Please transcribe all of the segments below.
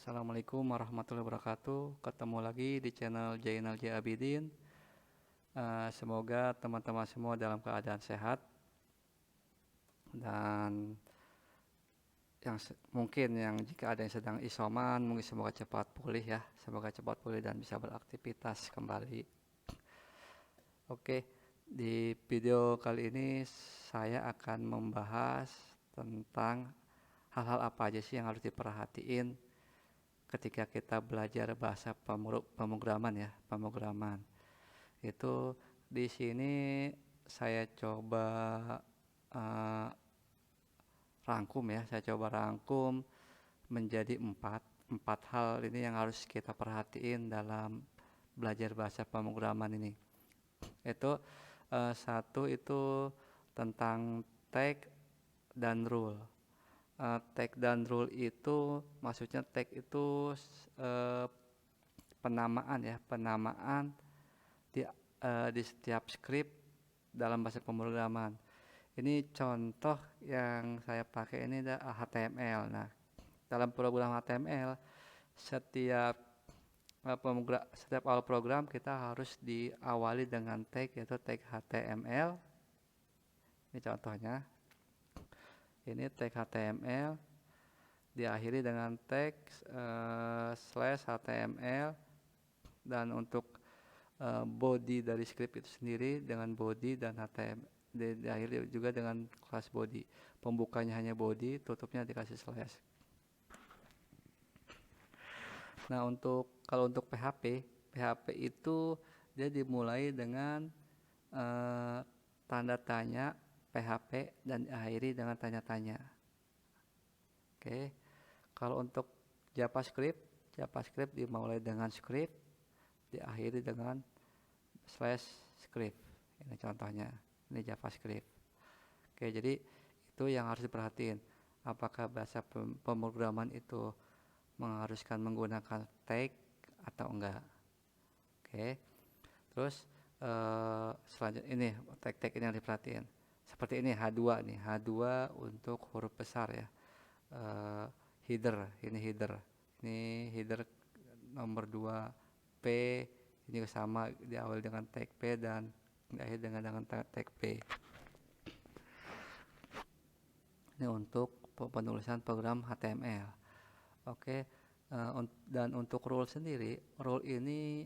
Assalamualaikum warahmatullahi wabarakatuh. Ketemu lagi di channel Jainal J Abidin. Semoga teman-teman semua dalam keadaan sehat dan mungkin yang jika ada yang sedang isoman, mungkin semoga cepat pulih ya. Semoga cepat pulih dan bisa beraktivitas kembali. Oke, di video kali ini saya akan membahas tentang hal-hal apa aja sih yang harus diperhatiin ketika kita belajar bahasa pemrograman ya, pemrograman. Itu di sini saya coba uh, saya coba rangkum menjadi empat hal ini yang harus kita perhatiin dalam belajar bahasa pemrograman ini. Itu satu itu tentang tag dan rule. Tag dan rule itu maksudnya tag itu penamaan di setiap script dalam bahasa pemrograman. Ini contoh yang saya pakai ini adalah HTML. Nah, dalam program HTML setiap awal program kita harus diawali dengan tag, yaitu tag HTML. Ini contohnya. Ini tag HTML diakhiri dengan tag /HTML, dan untuk body dari script itu sendiri dengan body dan HTML diakhiri juga dengan kelas body. Pembukanya hanya body, tutupnya dikasih slash. Nah, kalau untuk PHP itu dia dimulai dengan tanda tanya PHP dan diakhiri dengan tanya tanya. Oke. Kalau untuk JavaScript dimulai dengan script, diakhiri dengan slash script. Ini contohnya, ini JavaScript. Oke, jadi itu yang harus diperhatiin. Apakah bahasa pemrograman itu mengharuskan menggunakan tag atau enggak? Oke. Terus selanjutnya ini tag-tag ini yang diperhatiin. Seperti ini H2 nih, H2 untuk huruf besar ya. Header, ini header nomor 2 P, ini sama diawali dengan tag P dan diakhiri dengan tag P. Ini untuk penulisan program HTML. Oke, dan untuk rule sendiri, rule ini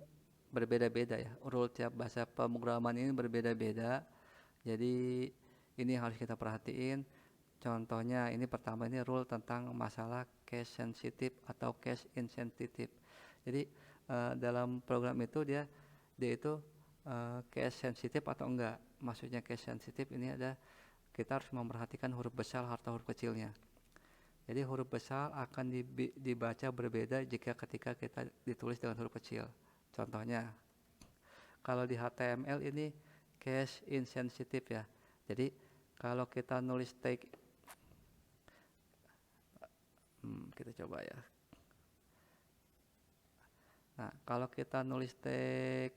berbeda-beda ya. Rule tiap bahasa pemrograman ini berbeda-beda. Jadi ini harus kita perhatiin. Contohnya ini pertama, ini rule tentang masalah case sensitive atau case insensitive. Jadi dalam program itu dia itu case sensitive atau enggak. Maksudnya case sensitive ini ada kita harus memperhatikan huruf besar atau huruf kecilnya. Jadi huruf besar akan dibaca berbeda jika ketika kita ditulis dengan huruf kecil. Contohnya kalau di HTML ini case insensitive ya. Jadi kalau kita nulis tag, kita coba ya. Nah, kalau kita nulis tag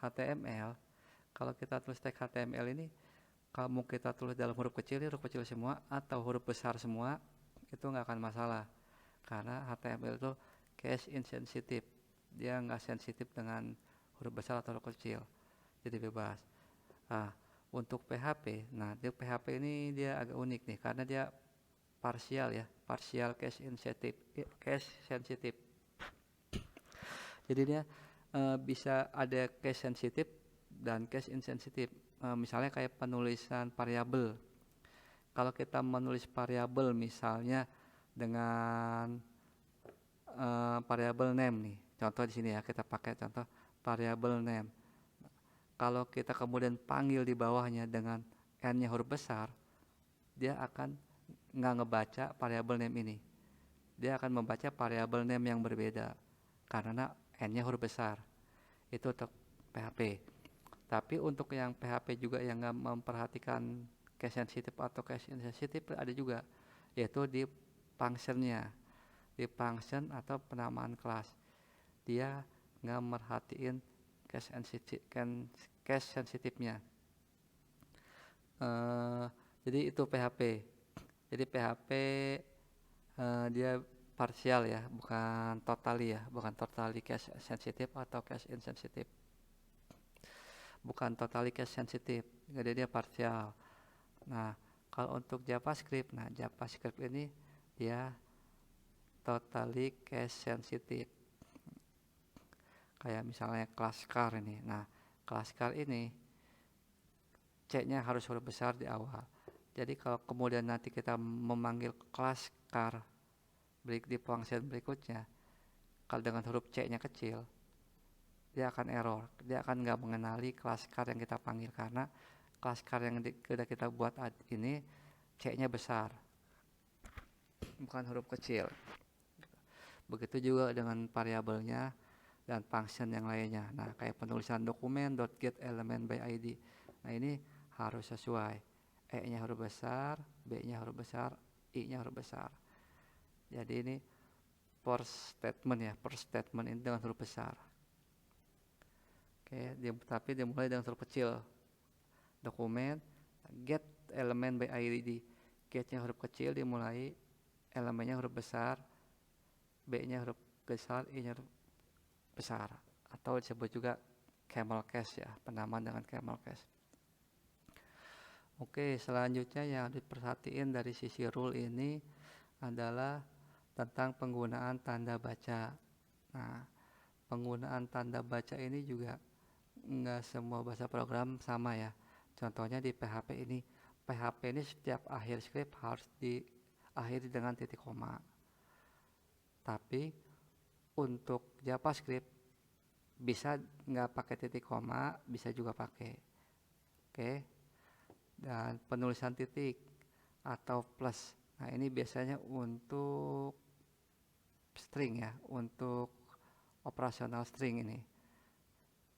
HTML, kalau kita tulis tag HTML ini, kamu kita tulis dalam huruf kecil semua atau huruf besar semua, itu nggak akan masalah. Karena HTML itu case insensitive, dia nggak sensitif dengan huruf besar atau huruf kecil, jadi bebas. Nah, untuk PHP, di PHP ini dia agak unik nih, karena dia partial case sensitive. Jadi dia bisa ada case sensitive dan case insensitive. Misalnya kayak penulisan variabel. Kalau kita menulis variabel misalnya dengan variabel name nih. Contoh di sini ya, kita pakai contoh variabel name. Kalau kita kemudian panggil di bawahnya dengan n-nya huruf besar, dia akan nggak ngebaca variabel name ini. Dia akan membaca variabel name yang berbeda karena n-nya huruf besar. Itu untuk PHP. Tapi untuk yang PHP juga yang nggak memperhatikan case sensitive atau case insensitive ada juga, yaitu di functionnya, di function atau penamaan kelas. Dia nggak merhatiin case sensitifnya. Jadi itu PHP. Jadi PHP dia parsial ya, bukan totally ya, bukan totally case sensitive atau case insensitive, bukan totally case sensitive, jadi dia parsial. Nah, kalau untuk JavaScript, nah JavaScript ini dia totally case sensitive. Kayak misalnya class car ini. Nah, class car ini C-nya harus huruf besar di awal. Jadi kalau kemudian nanti kita memanggil class car di function berikutnya, kalau dengan huruf C-nya kecil, dia akan error. Dia akan nggak mengenali class car yang kita panggil karena class car yang sudah kita buat ini C-nya besar, bukan huruf kecil. Begitu juga dengan variabelnya dan function yang lainnya. Nah, kayak penulisan dokumen .get element by ID. Nah, ini harus sesuai. E-nya huruf besar, B-nya huruf besar, I-nya huruf besar. Jadi ini for statement ya, for statement ini dengan huruf besar. Oke, tapi dimulai dengan huruf kecil. Dokumen get element by ID. Get-nya huruf kecil dimulai, elemennya huruf besar, B-nya huruf besar, I-nya huruf besar, atau disebut juga camel case ya, penamaan dengan camel case. Oke, selanjutnya yang diperhatiin dari sisi rule ini adalah tentang penggunaan tanda baca. Nah, penggunaan tanda baca ini juga nggak semua bahasa program sama ya. Contohnya di PHP ini setiap akhir script harus diakhiri dengan titik koma. Tapi untuk JavaScript bisa nggak pakai titik koma, bisa juga pakai. Oke. Dan penulisan titik atau plus. Nah, ini biasanya untuk string ya, untuk operasional string ini.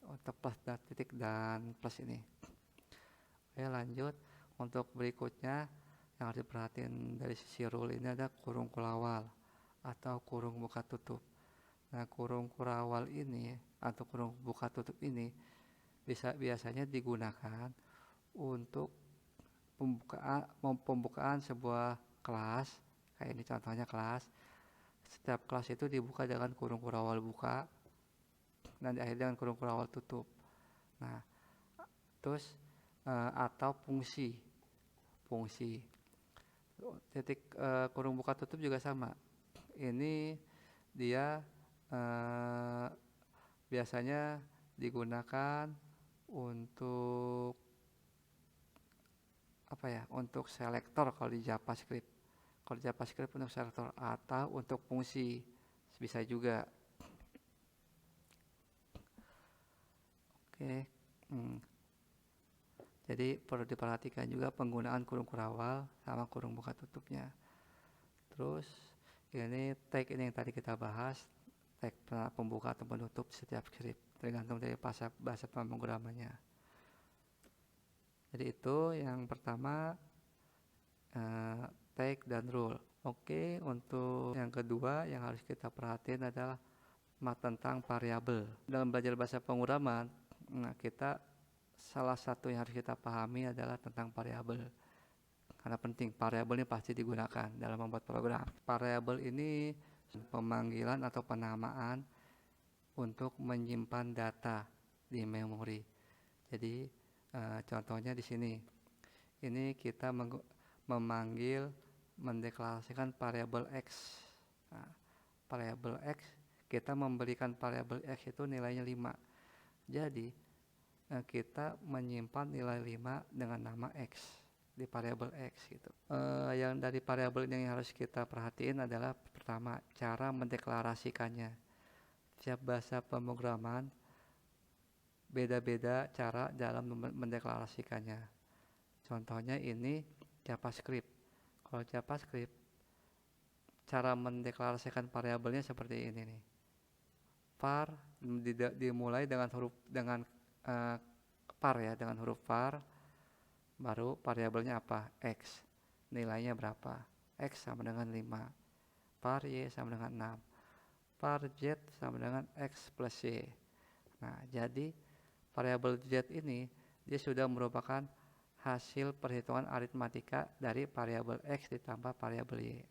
Untuk plus dan titik dan plus ini. Oke, lanjut. Untuk berikutnya yang harus diperhatiin dari sisi rule ini ada kurung kulawal atau kurung buka tutup. Nah, kurung kurawal ini atau kurung buka tutup ini biasanya digunakan untuk pembukaan sebuah kelas. Kayak ini contohnya kelas. Setiap kelas itu dibuka dengan kurung kurawal buka dan diakhiri dengan kurung kurawal tutup. Nah, terus atau fungsi titik kurung buka tutup juga sama. Ini dia biasanya digunakan untuk untuk selektor kalau di JavaScript. Kalau JavaScript untuk selektor atau untuk fungsi bisa juga. Oke. Jadi perlu diperhatikan juga penggunaan kurung kurawal sama kurung buka tutupnya. Terus ini tag ini yang tadi kita bahas, tag pembuka atau penutup setiap script tergantung dari bahasa pemrogramannya. Jadi itu yang pertama tag dan rule. Oke, untuk yang kedua yang harus kita perhatiin adalah tentang variabel. Dalam belajar bahasa pemrograman, kita salah satu yang harus kita pahami adalah tentang variabel. Karena penting, variabel ini pasti digunakan dalam membuat program. Variabel ini pemanggilan atau penamaan untuk menyimpan data di memori. Jadi contohnya di sini. Ini kita mendeklarasikan variabel X. Nah, variabel X, kita memberikan variabel X itu nilainya 5. Jadi kita menyimpan nilai 5 dengan nama X di variabel X gitu. Yang dari variabel ini yang harus kita perhatiin adalah pertama, cara mendeklarasikannya. Setiap bahasa pemrograman beda-beda cara dalam mendeklarasikannya. Contohnya ini JavaScript. Kalau JavaScript, cara mendeklarasikan variabelnya seperti ini nih. Var dimulai dengan dengan huruf var, baru variabelnya apa? X. Nilainya berapa? X sama dengan 5. Var Y sama dengan 6. Var Z sama dengan X plus Y. Nah, jadi variabel Z ini dia sudah merupakan hasil perhitungan aritmatika dari variabel X ditambah variabel Y.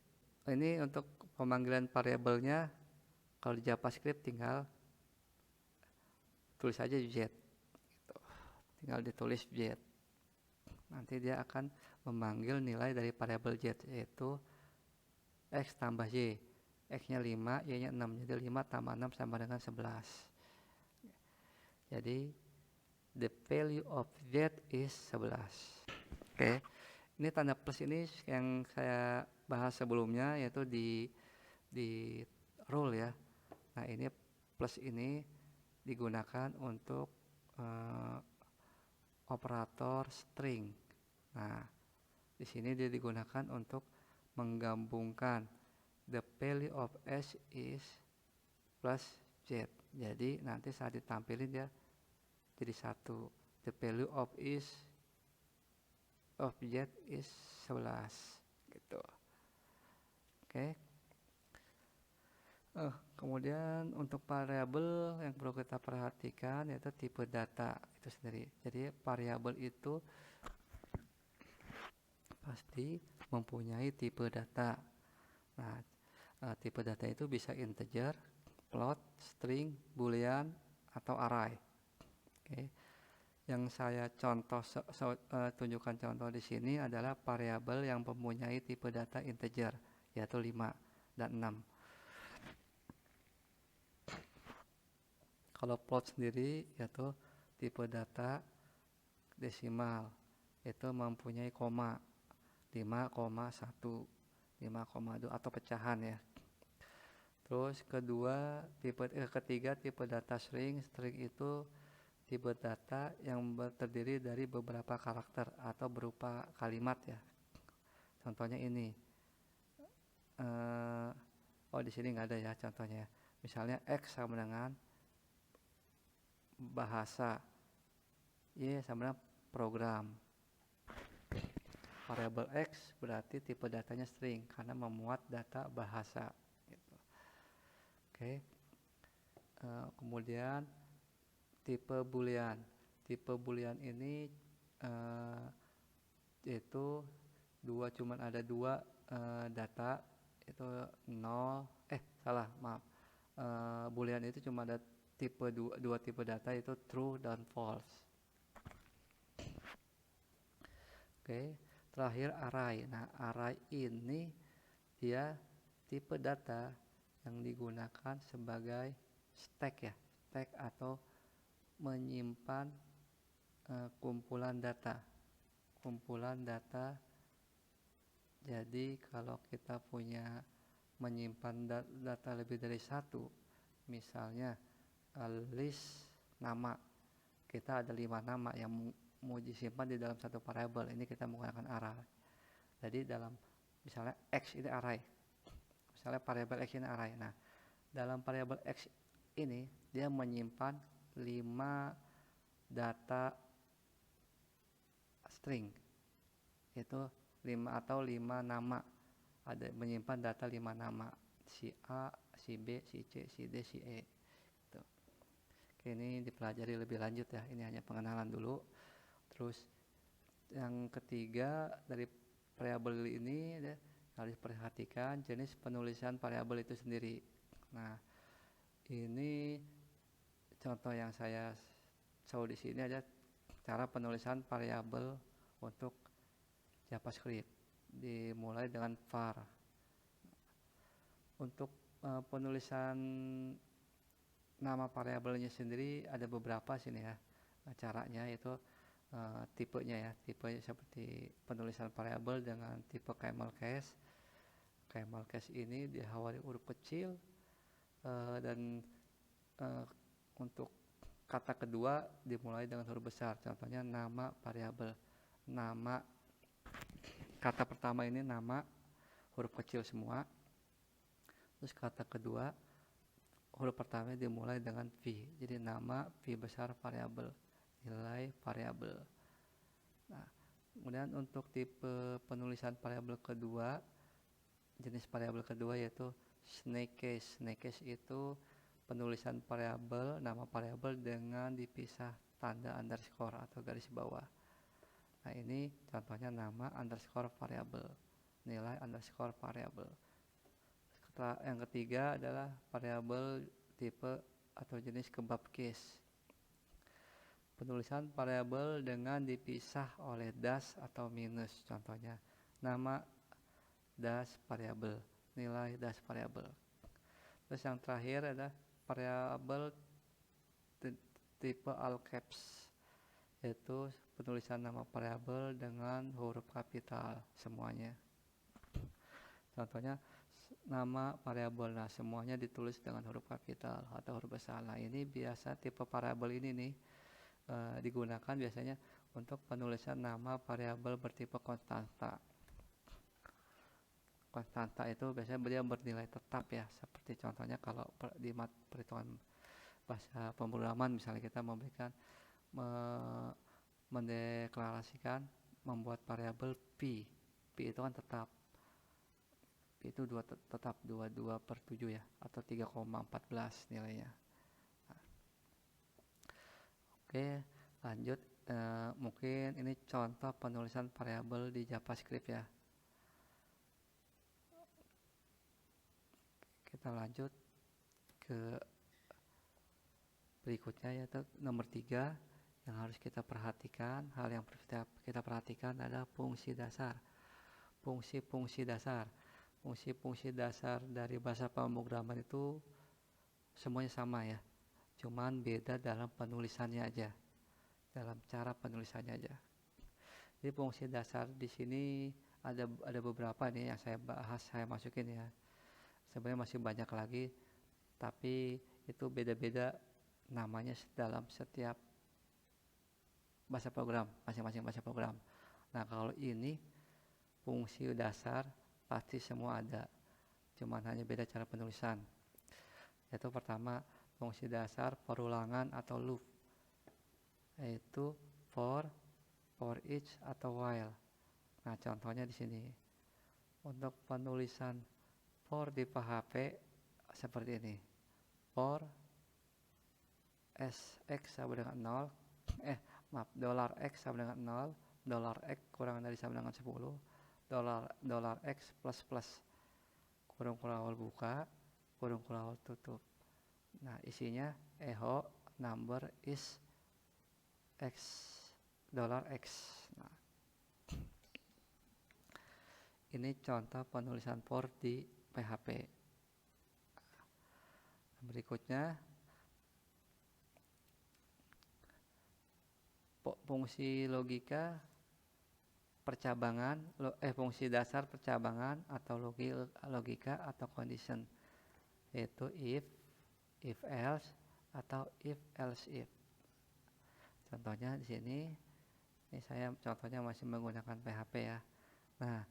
Ini untuk pemanggilan variabelnya kalau di JavaScript tinggal tulis aja jet gitu. Tinggal ditulis jet, nanti dia akan memanggil nilai dari variabel jet, yaitu x tambah y. X nya 5, y nya 6, jadi 5 tambah 6 sama dengan 11. Jadi the value of z is 11. Oke. Ini tanda plus ini yang saya bahas sebelumnya, yaitu di rule ya. Nah, ini plus ini digunakan untuk operator string. Nah, di sini dia digunakan untuk menggabungkan the value of s is plus z. Jadi nanti saat ditampilin dia jadi satu. The value of z is 11 gitu. Oke. Kemudian untuk variabel yang perlu kita perhatikan yaitu tipe data itu sendiri. Jadi variabel itu pasti mempunyai tipe data. Nah, tipe data itu bisa integer, float, string, boolean, atau array. Oke. Yang saya tunjukkan contoh di sini adalah variabel yang mempunyai tipe data integer, yaitu 5 dan 6. Kalau float sendiri yaitu tipe data desimal, itu mempunyai koma 5,1, 5,2 atau pecahan ya. Terus ketiga tipe data string. String itu tipe data yang terdiri dari beberapa karakter atau berupa kalimat ya. Contohnya ini. Di sini nggak ada ya contohnya. Misalnya X sama dengan bahasa, Y sama dengan program. Variabel X berarti tipe datanya string karena memuat data bahasa. Gitu. Oke. Kemudian tipe boolean. Tipe boolean ini yaitu cuman ada dua data, itu 0. Boolean itu cuma ada dua tipe data, yaitu true dan false. Oke. Terakhir array. Nah, array ini dia tipe data yang digunakan sebagai stack ya, stack atau menyimpan kumpulan data. Jadi kalau kita punya menyimpan data lebih dari satu, misalnya list nama, kita ada 5 nama yang mau disimpan di dalam satu variabel, ini kita menggunakan array. Jadi dalam misalnya X ini array, misalnya variabel X ini array. Nah, dalam variabel X ini dia menyimpan 5 data string, itu 5 nama, ada menyimpan data 5 nama, si A, si B, si C, si D, si E gitu. Oke, ini dipelajari lebih lanjut ya, ini hanya pengenalan dulu. Terus yang ketiga dari variabel ini harus perhatikan jenis penulisan variabel itu sendiri. Nah, ini contoh yang saya show di sini ada cara penulisan variabel untuk JavaScript. Dimulai dengan var. Untuk penulisan nama variabelnya sendiri ada beberapa sini ya. Caranya itu tipenya ya, tipe seperti penulisan variabel dengan tipe camel case. Camel case ini diawali huruf kecil dan untuk kata kedua dimulai dengan huruf besar. Contohnya nama variabel. Nama, kata pertama ini nama, huruf kecil semua. Terus kata kedua huruf pertama dimulai dengan V. Jadi nama, V besar variabel, nilai variabel. Nah, kemudian untuk tipe penulisan variabel kedua, jenis variabel kedua yaitu snake case. Snake case itu penulisan variabel, nama variabel dengan dipisah tanda underscore atau garis bawah. Nah, ini contohnya nama underscore variabel, nilai underscore variabel. Yang ketiga adalah variabel tipe atau jenis kebab case. Penulisan variabel dengan dipisah oleh dash atau minus, contohnya nama dash variabel, nilai dash variabel. Terus yang terakhir adalah variabel tipe all caps, yaitu penulisan nama variabel dengan huruf kapital semuanya. Contohnya nama variabel, nah semuanya ditulis dengan huruf kapital atau huruf besar. Nah ini biasa tipe variabel ini nih digunakan biasanya untuk penulisan nama variabel bertipe konstanta. Konstanta itu biasanya dia bernilai tetap ya, seperti contohnya kalau di perhitungan bahasa pemrograman misalnya kita memberikan mendeklarasikan membuat variabel pi itu kan tetap, pi itu tetap 22/7 ya, atau 3,14 nilainya. Oke, lanjut. Mungkin ini contoh penulisan variabel di JavaScript ya. Kita lanjut ke berikutnya, yaitu nomor 3 yang harus kita perhatikan. Hal yang kita perhatikan adalah fungsi dasar. Fungsi-fungsi dasar. Fungsi-fungsi dasar dari bahasa pemrograman itu semuanya sama ya. Cuman beda dalam penulisannya aja. Dalam cara penulisannya aja. Jadi fungsi dasar di sini ada beberapa nih yang saya bahas, saya masukin ya. Sebenarnya masih banyak lagi, tapi itu beda-beda namanya dalam setiap bahasa program, masing-masing bahasa program. Nah kalau ini fungsi dasar pasti semua ada, cuman hanya beda cara penulisan. Yaitu pertama, fungsi dasar perulangan atau loop, yaitu for each atau while. Nah contohnya di sini untuk penulisan for di PHP seperti ini. For x sama dengan 0, $x sama dengan 0, $x kurang dari sama dengan 10, $x plus plus, kurung kurang buka, kurung kurang tutup. Nah isinya echo number is x, $x. Nah, ini contoh penulisan for di PHP. Berikutnya fungsi logika percabangan, fungsi dasar percabangan atau logika atau condition, yaitu if else atau if else if. Contohnya di sini, ini saya contohnya masih menggunakan PHP ya. Nah,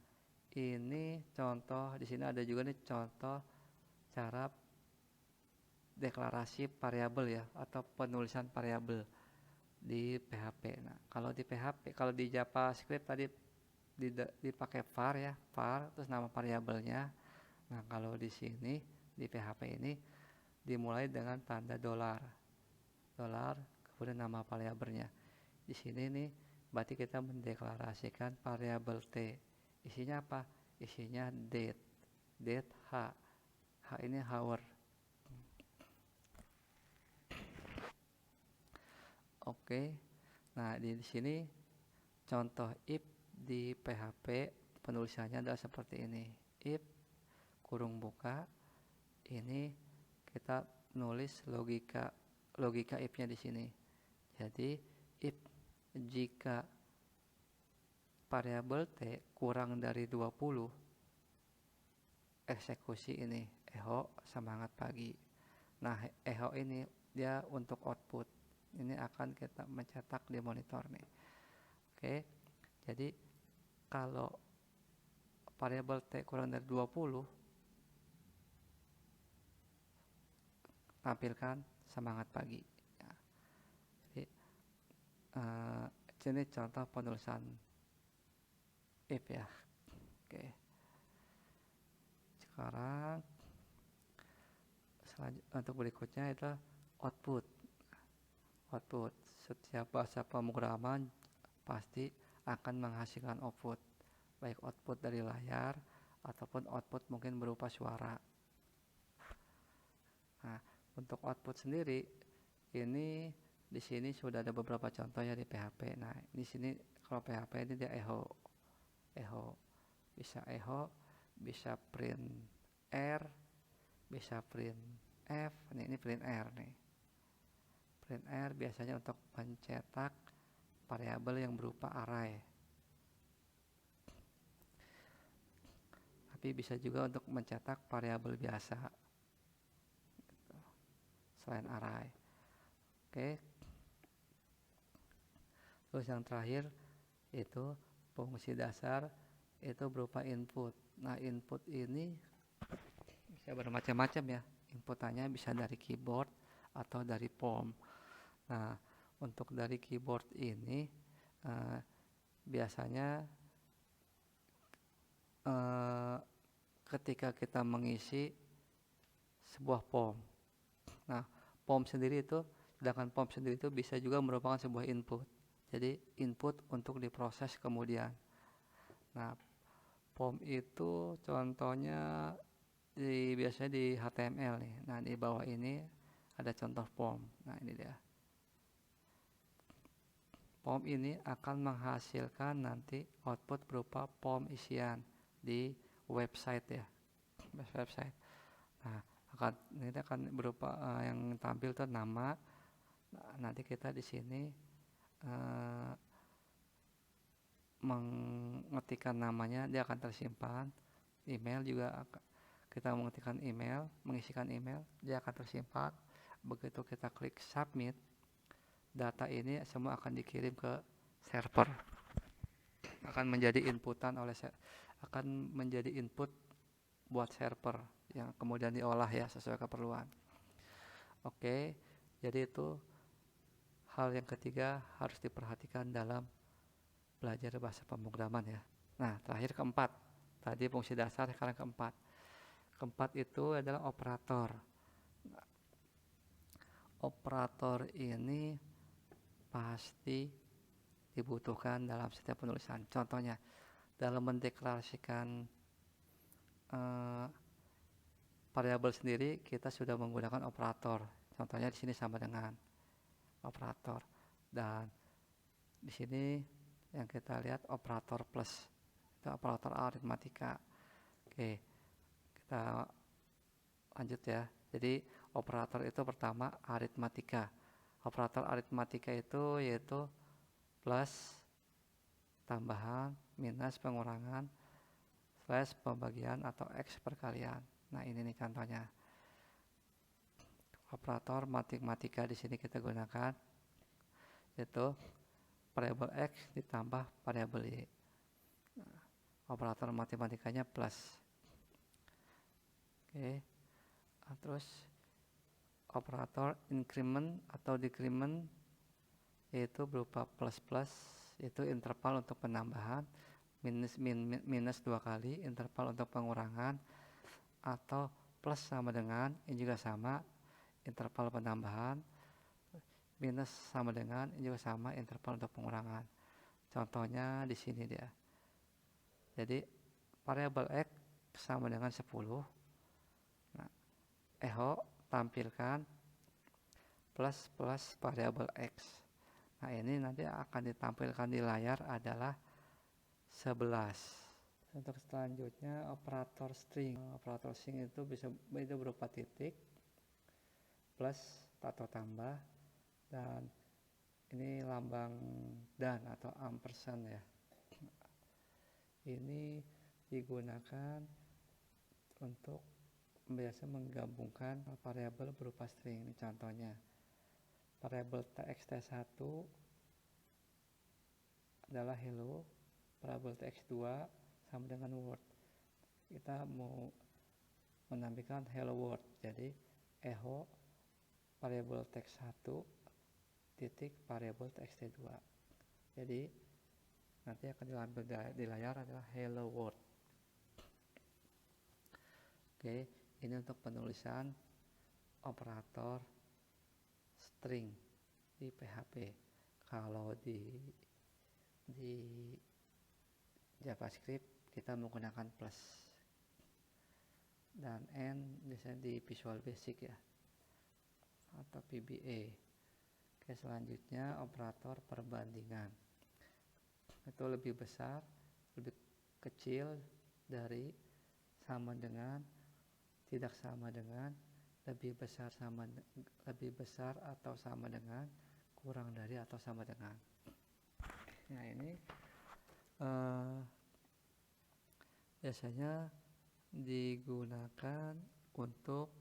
ini contoh di sini ada juga nih contoh cara deklarasi variabel ya, atau penulisan variabel di PHP. Nah, kalau di PHP, kalau di JavaScript tadi dipakai var ya, var terus nama variabelnya. Nah, kalau di sini di PHP ini dimulai dengan tanda dolar, kemudian nama variabelnya. Di sini nih berarti kita mendeklarasikan variabel T. Isinya apa? Isinya date H ini hour. Oke. Nah, di sini contoh if di PHP penulisannya adalah seperti ini. If kurung buka, ini kita nulis logika if-nya di sini. Jadi if jika variabel T kurang dari 20, eksekusi ini echo semangat pagi. Nah, echo ini dia untuk output. Ini akan kita mencetak di monitor nih. Oke. Jadi kalau variabel T kurang dari 20, tampilkan semangat pagi. Ya. Jadi ini contoh penulisan if ya. Oke. Sekarang untuk berikutnya itu output. Setiap bahasa pemrograman pasti akan menghasilkan output, baik output dari layar ataupun output mungkin berupa suara. Nah, untuk output sendiri ini di sini sudah ada beberapa contoh ya di PHP. Nah, di sini kalau PHP ini dia echo bisa echo, bisa print R, bisa print F. Ini print R nih. Print R biasanya untuk mencetak variabel yang berupa array. Tapi bisa juga untuk mencetak variabel biasa gitu, selain array. Oke. Terus yang terakhir itu fungsi dasar itu berupa input. Nah, input ini bisa bermacam-macam ya. Inputannya bisa dari keyboard atau dari POM. Nah, untuk dari keyboard ini biasanya ketika kita mengisi sebuah POM. Nah, POM sendiri itu, sedangkan POM sendiri itu bisa juga merupakan sebuah input. Jadi input untuk diproses kemudian. Nah, POM itu contohnya biasanya di HTML nih. Nah, di bawah ini ada contoh POM. Nah, ini dia. POM ini akan menghasilkan nanti output berupa POM isian di website ya. Website. Nah, ini akan berupa yang tampil tuh nama. Nah, nanti kita di sini mengetikkan namanya, dia akan tersimpan. Email juga kita mengetikkan email, mengisikan email, dia akan tersimpan. Begitu kita klik submit, data ini semua akan dikirim ke server. Akan menjadi input buat server yang kemudian diolah ya sesuai keperluan. Oke, jadi itu hal yang ketiga harus diperhatikan dalam belajar bahasa pemrograman ya. Nah, terakhir keempat. Tadi fungsi dasar, sekarang keempat. Keempat itu adalah operator. Nah, operator ini pasti dibutuhkan dalam setiap penulisan. Contohnya, dalam mendeklarasikan variabel sendiri, kita sudah menggunakan operator. Contohnya di sini sama dengan operator. Dan di sini yang kita lihat operator plus, itu operator aritmatika. Oke, kita lanjut ya. Jadi operator itu pertama aritmatika. Operator aritmatika itu yaitu plus, tambahan, minus, pengurangan, slash, pembagian, atau X perkalian. Nah, ini nih contohnya. Operator matematika di sini kita gunakan yaitu variabel X ditambah variabel Y. Nah, operator matematikanya plus. Oke. Nah, terus operator increment atau decrement yaitu berupa plus, yaitu interval untuk penambahan, minus 2 kali, interval untuk pengurangan, atau plus sama dengan, ini juga sama, interval penambahan, minus sama dengan, ini juga sama, interval untuk pengurangan. Contohnya di sini dia. Jadi variabel X sama dengan 10. Nah, echo tampilkan plus variabel X. Nah, ini nanti akan ditampilkan di layar adalah 11. Untuk selanjutnya operator string. Operator string itu berupa titik, plus atau tambah, dan ini lambang dan atau ampersand ya. Ini digunakan untuk biasa menggabungkan variabel berupa string. Ini contohnya. Variabel txt1 adalah hello, variabel txt2 sama dengan word. Kita mau menampilkan hello world, jadi echo variabel txt1 titik variabel txt2. Jadi nanti akan diambil di layar adalah hello world. Oke, ini untuk penulisan operator string di PHP. Kalau di JavaScript kita menggunakan plus dan n biasanya di Visual Basic ya. atau PBA. Oke, selanjutnya operator perbandingan. Itu lebih besar, lebih kecil dari, sama dengan, tidak sama dengan, lebih besar atau sama dengan, kurang dari atau sama dengan. Nah ini biasanya digunakan untuk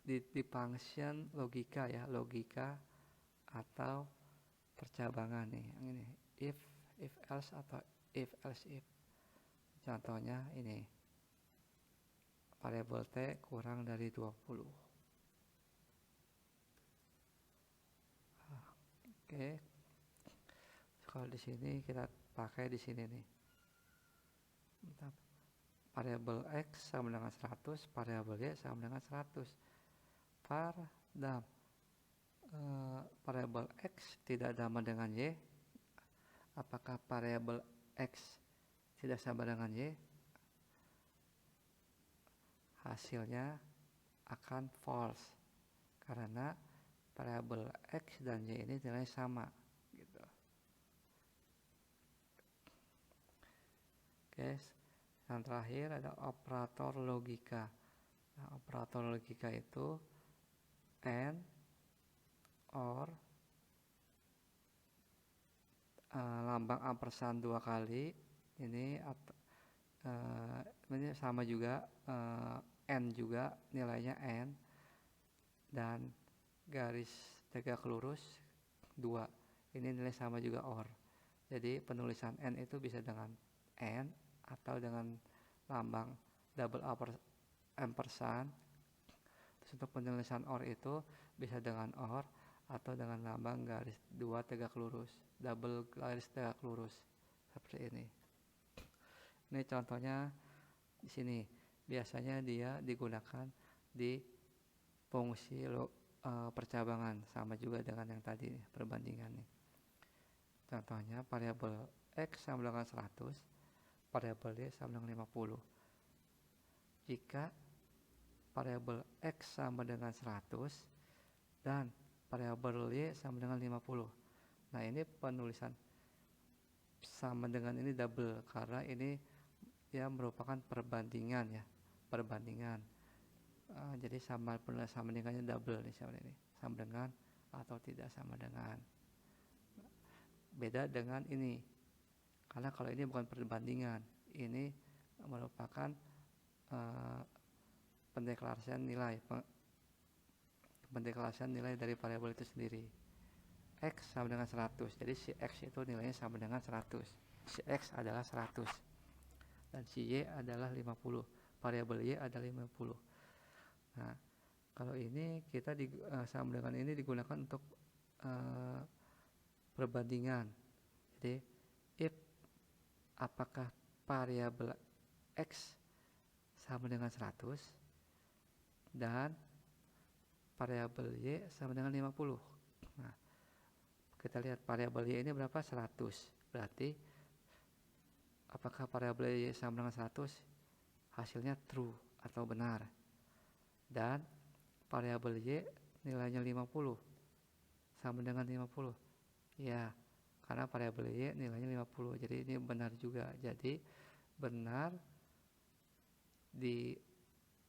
di function logika ya, logika atau percabangan nih. Yang ini if else atau if else if. Contohnya ini, variabel T kurang dari 20. Oke. Kalau di sini kita pakai di sini nih. Variabel X sama dengan 100, variabel Y sama dengan 100. Variabel X tidak sama dengan Y. Apakah variabel X tidak sama dengan Y? Hasilnya akan false karena variabel X dan Y ini nilai sama gitu. Oke, yang terakhir ada operator logika. Nah, operator logika itu and, or, lambang ampersand 2 kali ini sama juga, n juga nilainya n, dan garis tegak lurus 2 ini nilai sama juga or. Jadi penulisan n itu bisa dengan n atau dengan lambang double ampersand. Terus untuk penulisan or itu bisa dengan or atau dengan lambang garis 2 tegak lurus, double garis tegak lurus seperti ini. Ini contohnya di sini. Biasanya dia digunakan di fungsi percabangan, sama juga dengan yang tadi perbandingan nih. Contohnya variabel X sama dengan 100, variabel Y sama dengan 50. Jika variabel X sama dengan 100 dan variabel Y sama dengan 50. Nah ini penulisan sama dengan ini double karena ini ya merupakan perbandingan ya, perbandingan. Jadi sama dengannya double nih, sama dengan atau tidak sama dengan. Beda dengan ini, karena kalau ini bukan perbandingan, ini merupakan pendeklarasian nilai dari variabel itu sendiri. X sama dengan 100, jadi si X itu nilainya sama dengan 100. Si X adalah 100 dan si Y adalah 50, variabel Y adalah 50. Nah, kalau ini kita sama dengan ini digunakan untuk perbandingan. Jadi if apakah variabel X sama dengan 100 dan variabel Y sama dengan 50. Nah, kita lihat variabel Y ini berapa? 100. Berarti apakah variabel Y sama dengan 100? Hasilnya true atau benar. Dan variabel Y nilainya 50 sama dengan 50. Ya, karena variabel Y nilainya 50. Jadi ini benar juga. Jadi benar di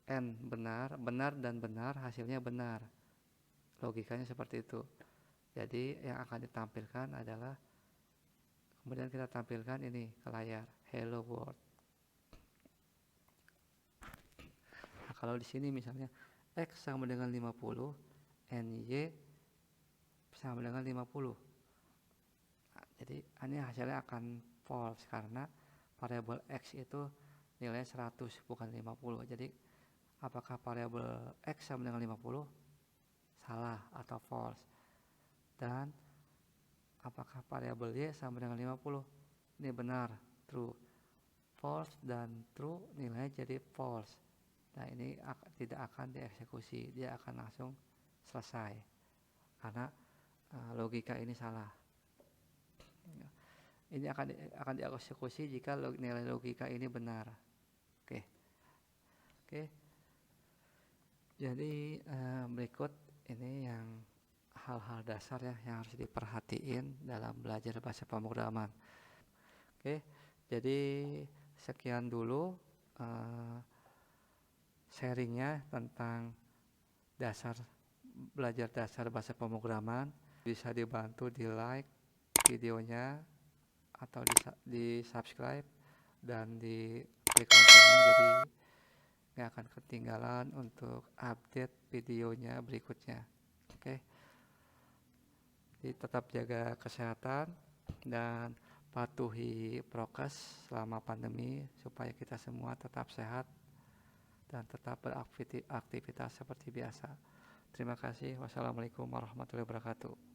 N benar dan benar, hasilnya benar. Logikanya seperti itu. Jadi yang akan ditampilkan adalah, kemudian kita tampilkan ini ke layar, hello world. Nah, kalau di sini misalnya X sama dengan 50, NY sama dengan 50. Nah, jadi ini hasilnya akan false karena variabel X itu nilai 100 bukan 50. Jadi apakah variabel X sama dengan 50? Salah atau false. Dan apakah variabel Y sama dengan 50? Ini benar, true. False dan true nilainya jadi false. Nah ini tidak akan dieksekusi, dia akan langsung selesai karena logika ini salah. Ini akan dieksekusi jika nilai logika ini benar. Oke. Jadi berikut ini yang hal-hal dasar ya yang harus diperhatiin dalam belajar bahasa pemrograman. Oke, jadi sekian dulu eh, sharingnya tentang dasar belajar dasar bahasa pemrograman. Bisa dibantu di like videonya atau di subscribe dan di klik loncengnya, jadi nggak akan ketinggalan untuk update videonya berikutnya. Oke, jadi tetap jaga kesehatan dan patuhi prokes selama pandemi supaya kita semua tetap sehat dan tetap beraktivitas seperti biasa. Terima kasih. Wassalamualaikum warahmatullahi wabarakatuh.